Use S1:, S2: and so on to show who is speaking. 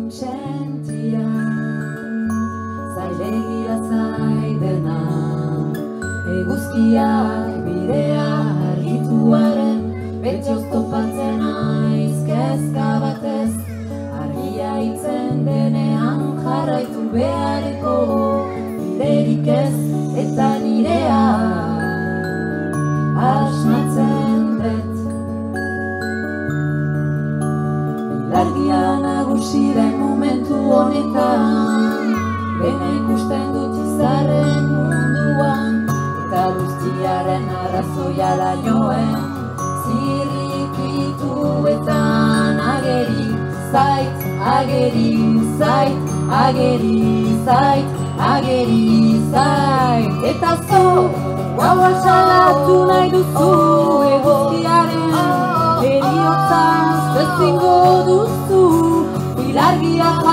S1: kontsentia, zailegia zaidena, eguzkiak bidea argituaren, betxoz topatzen aiz kezka batez, argia hiltzen denean jarraitu behareko, biderik ez eta nirea asmatzen dut. Ilargia nagusi den momentu honetan, bena ikusten dut izarren munduan, eta guztiaren arrazoia da joen, zirrikituetan ageri zait, ageri zait, ageri zait, ageri zait. Eta zo, gaua salatu nahi duzu eguzkiaren, heriotzaz bezingo duzu, ilargiak